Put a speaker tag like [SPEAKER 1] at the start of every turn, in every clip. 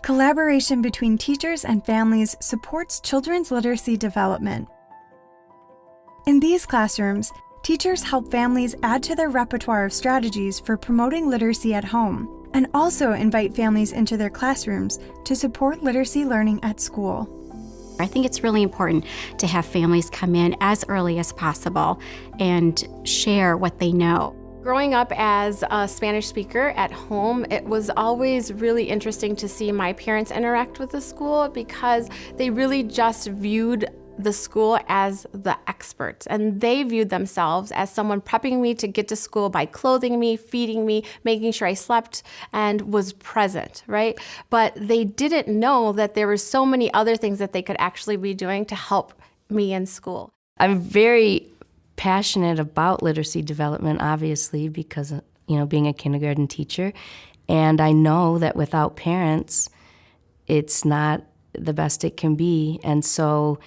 [SPEAKER 1] Collaboration between teachers and families supports children's literacy development. In these classrooms, teachers help families add to their repertoire of strategies for promoting literacy at home, and also invite families into their classrooms to support literacy learning at school.
[SPEAKER 2] I think it's really important to have families come in as early as possible and share what they know.
[SPEAKER 3] Growing up as a Spanish speaker at home, it was always really interesting to see my parents interact with the school because they really just viewed the school as the experts, and they viewed themselves as someone prepping me to get to school by clothing me, feeding me, making sure I slept and was present, right? But they didn't know that there were so many other things that they could actually be doing to help me in school.
[SPEAKER 4] I'm very passionate about literacy development, obviously, because of, being a kindergarten teacher. And I know that without parents, it's not the best it can be. And so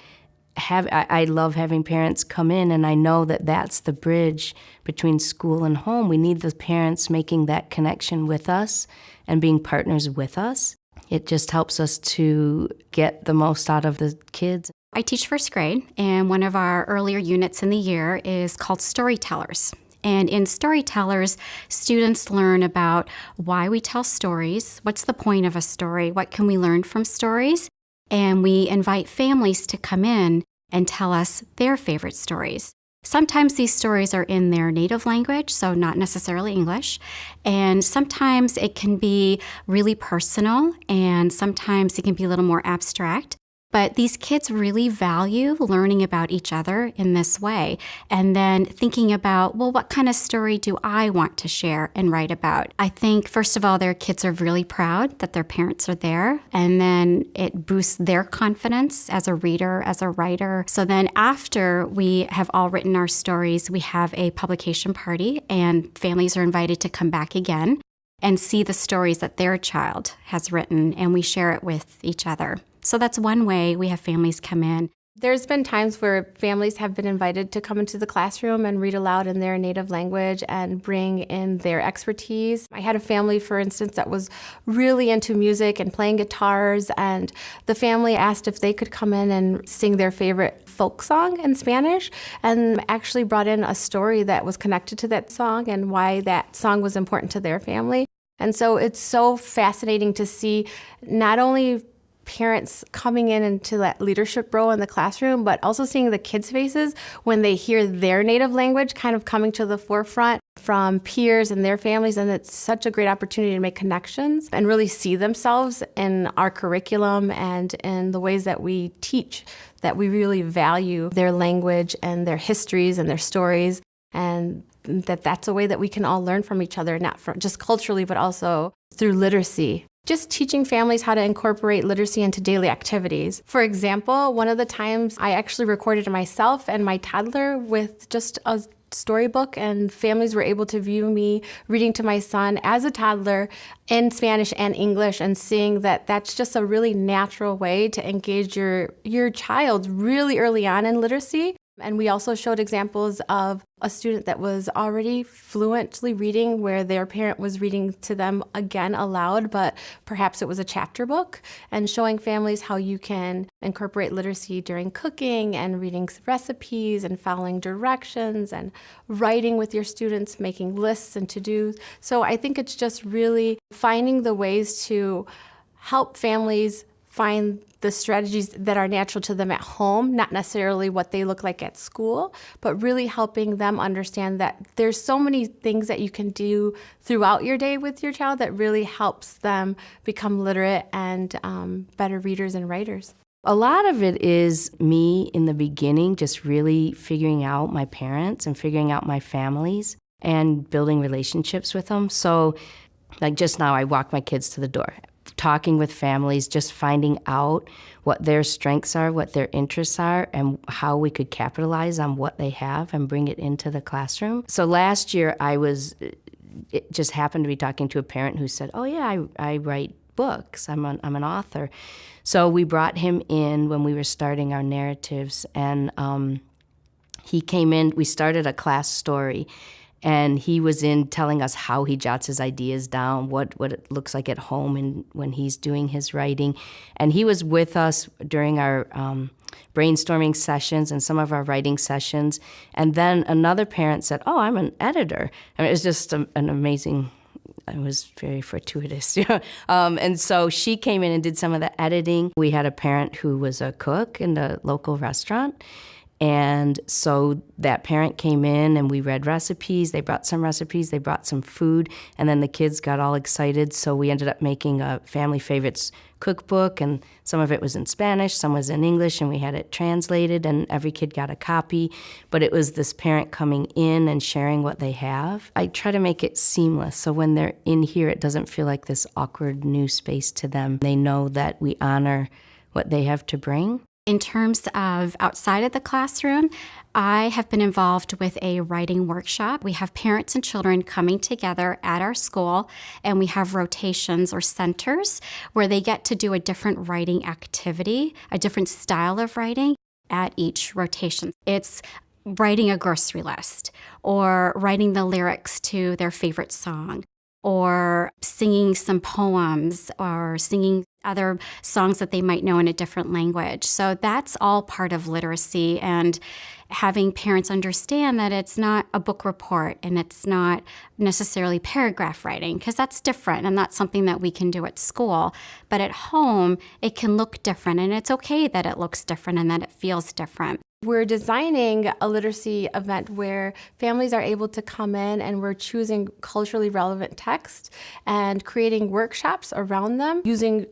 [SPEAKER 4] I love having parents come in, and I know that that's the bridge between school and home. We need the parents making that connection with us and being partners with us. It just helps us to get the most out of the kids.
[SPEAKER 2] I teach first grade, and one of our earlier units in the year is called Storytellers. And in Storytellers, students learn about why we tell stories, what's the point of a story, what can we learn from stories, and we invite families to come in and tell us their favorite stories. Sometimes these stories are in their native language, so not necessarily English, and sometimes it can be really personal, and sometimes it can be a little more abstract. But these kids really value learning about each other in this way, and then thinking about, well, what kind of story do I want to share and write about? I think, first of all, their kids are really proud that their parents are there, and then it boosts their confidence as a reader, as a writer. So then after we have all written our stories, we have a publication party, and families are invited to come back again and see the stories that their child has written, and we share it with each other. So that's one way we have families come in.
[SPEAKER 3] There's been times where families have been invited to come into the classroom and read aloud in their native language and bring in their expertise. I had a family, for instance, that was really into music and playing guitars, and the family asked if they could come in and sing their favorite folk song in Spanish, and actually brought in a story that was connected to that song and why that song was important to their family. And so it's so fascinating to see not only parents coming in into that leadership role in the classroom, but also seeing the kids' faces when they hear their native language kind of coming to the forefront from peers and their families. And it's such a great opportunity to make connections and really see themselves in our curriculum and in the ways that we teach, that we really value their language and their histories and their stories, and that's a way that we can all learn from each other, not from just culturally, but also through literacy. Just teaching families how to incorporate literacy into daily activities. For example, one of the times I actually recorded myself and my toddler with just a storybook, and families were able to view me reading to my son as a toddler in Spanish and English, and seeing that that's just a really natural way to engage your child really early on in literacy. And we also showed examples of a student that was already fluently reading where their parent was reading to them again aloud, but perhaps it was a chapter book, and showing families how you can incorporate literacy during cooking and reading recipes and following directions and writing with your students, making lists and to-dos. So I think it's just really finding the ways to help families find the strategies that are natural to them at home, not necessarily what they look like at school, but really helping them understand that there's so many things that you can do throughout your day with your child that really helps them become literate and better readers and writers.
[SPEAKER 4] A lot of it is me in the beginning, just really figuring out my parents and figuring out my families and building relationships with them. So like just now, I walk my kids to the door, talking with families, just finding out what their strengths are, what their interests are, and how we could capitalize on what they have and bring it into the classroom. So last year, it just happened to be talking to a parent who said, oh yeah, I write books, I'm an author. So we brought him in when we were starting our narratives, and he came in, we started a class story, And he was in telling us how he jots his ideas down, what it looks like at home and when he's doing his writing. And he was with us during our brainstorming sessions and some of our writing sessions. And then another parent said, "Oh, I'm an editor." I mean, it was just an amazing, it was very fortuitous. And so she came in and did some of the editing. We had a parent who was a cook in the local restaurant. And so that parent came in and we read recipes. They brought some recipes, they brought some food, and then the kids got all excited. So we ended up making a family favorites cookbook, and some of it was in Spanish, some was in English, and we had it translated, and every kid got a copy. But it was this parent coming in and sharing what they have. I try to make it seamless, so when they're in here, it doesn't feel like this awkward new space to them. They know that we honor what they have to bring.
[SPEAKER 2] In terms of outside of the classroom, I have been involved with a writing workshop. We have parents and children coming together at our school, and we have rotations or centers where they get to do a different writing activity, a different style of writing at each rotation. It's writing a grocery list, or writing the lyrics to their favorite song, or singing some poems, or singing other songs that they might know in a different language. So that's all part of literacy, and having parents understand that it's not a book report and it's not necessarily paragraph writing, because that's different and that's something that we can do at school. But at home, it can look different, and it's okay that it looks different and that it feels different.
[SPEAKER 3] We're designing a literacy event where families are able to come in, and we're choosing culturally relevant text and creating workshops around them using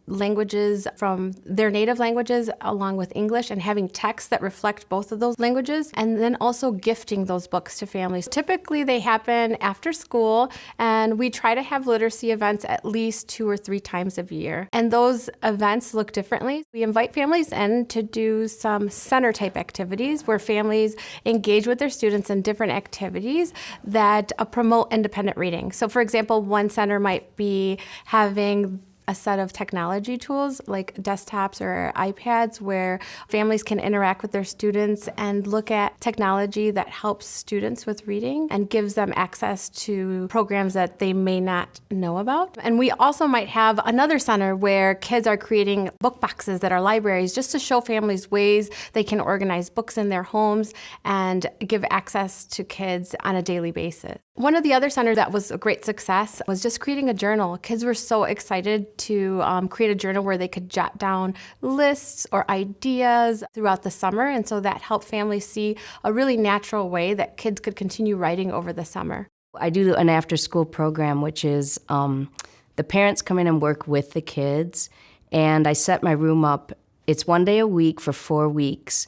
[SPEAKER 3] languages from their native languages along with English, and having texts that reflect both of those languages, and then also gifting those books to families. Typically, they happen after school, and we try to have literacy events at least 2 or 3 times a year. And those events look differently. We invite families in to do some center type activities where families engage with their students in different activities that promote independent reading. So for example, one center might be having a set of technology tools like desktops or iPads where families can interact with their students and look at technology that helps students with reading and gives them access to programs that they may not know about. And we also might have another center where kids are creating book boxes that are libraries, just to show families ways they can organize books in their homes and give access to kids on a daily basis. One of the other centers that was a great success was just creating a journal. Kids were so excited to create a journal where they could jot down lists or ideas throughout the summer, and so that helped families see a really natural way that kids could continue writing over the summer.
[SPEAKER 4] I do an after-school program, which is the parents come in and work with the kids, and I set my room up. It's 1 day a week for 4 weeks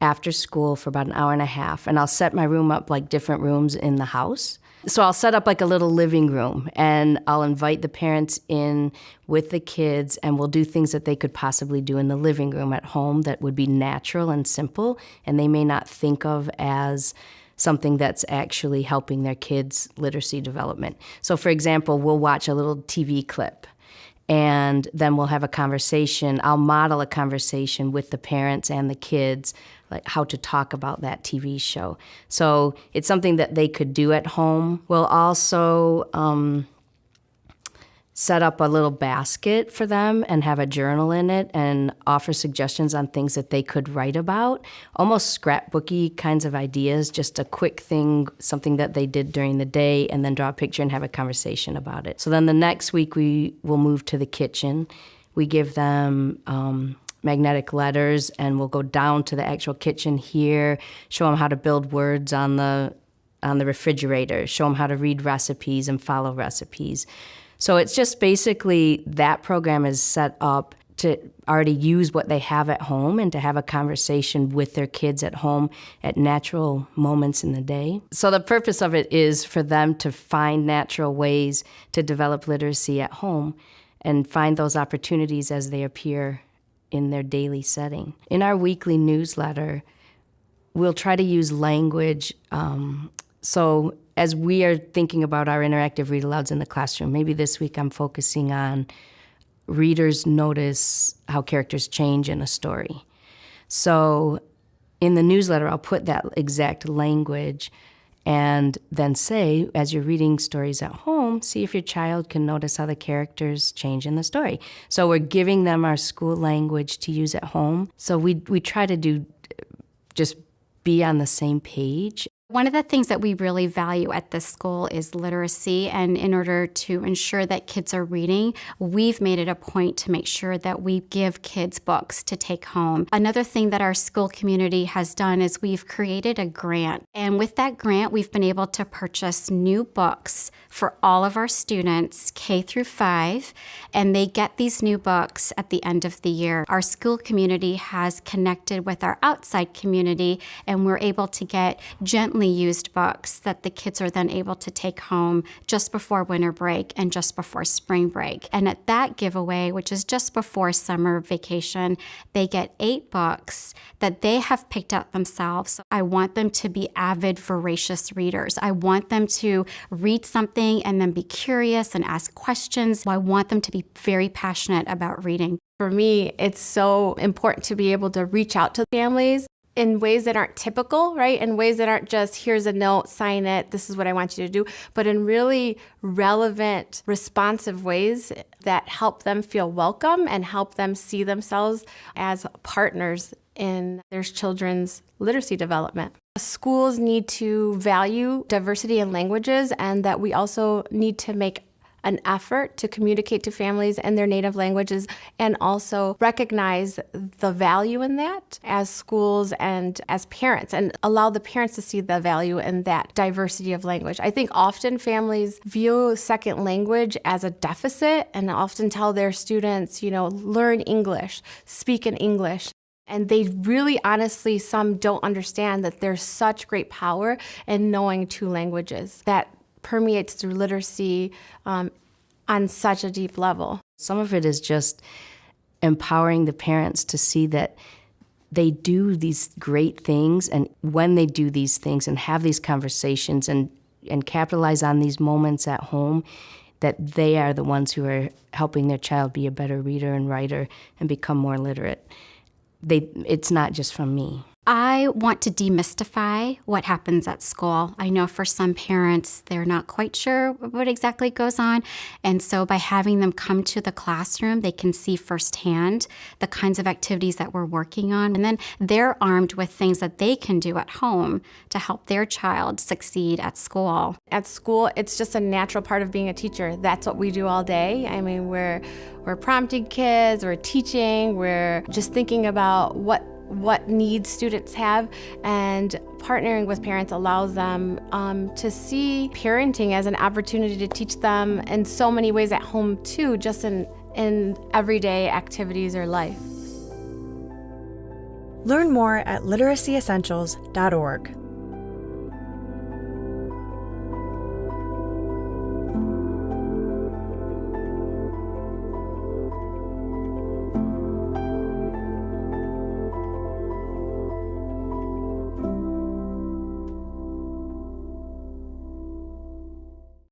[SPEAKER 4] after school for about an hour and a half, and I'll set my room up like different rooms in the house. So I'll set up like a little living room, and I'll invite the parents in with the kids, and we'll do things that they could possibly do in the living room at home that would be natural and simple, and they may not think of as something that's actually helping their kids' literacy development. So for example, we'll watch a little TV clip, and then we'll have a conversation. I'll model a conversation with the parents and the kids, like how to talk about that TV show. So it's something that they could do at home. We'll also set up a little basket for them and have a journal in it and offer suggestions on things that they could write about, almost scrapbooky kinds of ideas, just a quick thing, something that they did during the day, and then draw a picture and have a conversation about it. So then the next week we will move to the kitchen. We give them magnetic letters, and we'll go down to the actual kitchen here, show them how to build words on the refrigerator, show them how to read recipes and follow recipes. So it's just basically that program is set up to already use what they have at home and to have a conversation with their kids at home at natural moments in the day. So the purpose of it is for them to find natural ways to develop literacy at home and find those opportunities as they appear in their daily setting. In our weekly newsletter, we'll try to use language. So as we are thinking about our interactive read-alouds in the classroom, maybe this week I'm focusing on readers notice how characters change in a story. So in the newsletter, I'll put that exact language, And then say, as you're reading stories at home, see if your child can notice how the characters change in the story. So we're giving them our school language to use at home. So we try to do just be on the same page.
[SPEAKER 2] One of the things that we really value at this school is literacy, and in order to ensure that kids are reading, we've made it a point to make sure that we give kids books to take home. Another thing that our school community has done is we've created a grant, and with that grant, we've been able to purchase new books for all of our students, K through 5, and they get these new books at the end of the year. Our school community has connected with our outside community, and we're able to get gently used books that the kids are then able to take home just before winter break and just before spring break. And at that giveaway, which is just before summer vacation, they get 8 books that they have picked out themselves. I want them to be avid, voracious readers. I want them to read something and then be curious and ask questions. I want them to be very passionate about reading.
[SPEAKER 3] For me, it's so important to be able to reach out to families in ways that aren't typical, right? In ways that aren't just, here's a note, sign it, this is what I want you to do, but in really relevant, responsive ways that help them feel welcome and help them see themselves as partners in their children's literacy development. Schools need to value diversity in languages, and that we also need to make an effort to communicate to families in their native languages, and also recognize the value in that as schools and as parents, and allow the parents to see the value in that diversity of language. I think often families view second language as a deficit and often tell their students, learn English, speak in English. And they really, honestly, some don't understand that there's such great power in knowing 2 languages that permeates through literacy on such a deep level.
[SPEAKER 4] Some of it is just empowering the parents to see that they do these great things, and when they do these things and have these conversations and capitalize on these moments at home, that they are the ones who are helping their child be a better reader and writer and become more literate. It's not just from me.
[SPEAKER 2] I want to demystify what happens at school. I know for some parents, they're not quite sure what exactly goes on. And so by having them come to the classroom, they can see firsthand the kinds of activities that we're working on. And then they're armed with things that they can do at home to help their child succeed at school.
[SPEAKER 3] At school, it's just a natural part of being a teacher. That's what we do all day. I mean, we're prompting kids, we're teaching, we're just thinking about what needs students have, and partnering with parents allows them to see parenting as an opportunity to teach them in so many ways at home too, just in everyday activities or life.
[SPEAKER 1] Learn more at literacyessentials.org.